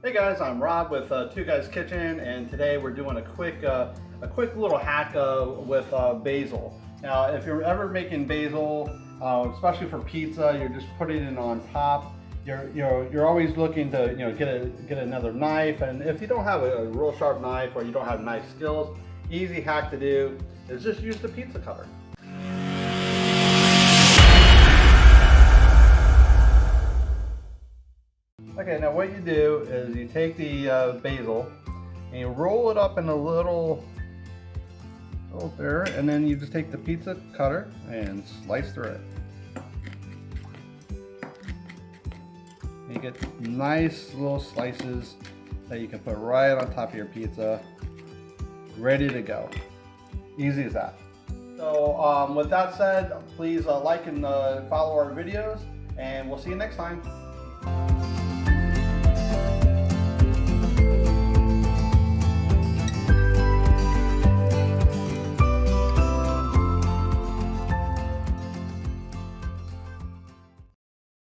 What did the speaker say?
Hey guys, I'm Rob with Two Guys Kitchen, and today we're doing a quick little hack with basil. Now, if you're ever making basil, especially for pizza, you're just putting it on top. You're always looking to get another knife, and if you don't have a real sharp knife or you don't have knife skills, easy hack to do is just use the pizza cutter. Okay, now what you do is you take the basil and you roll it up in a little there, and then you just take the pizza cutter and slice through it. You get nice little slices that you can put right on top of your pizza, ready to go. Easy as that. So with that said, please like and follow our videos, and we'll see you next time.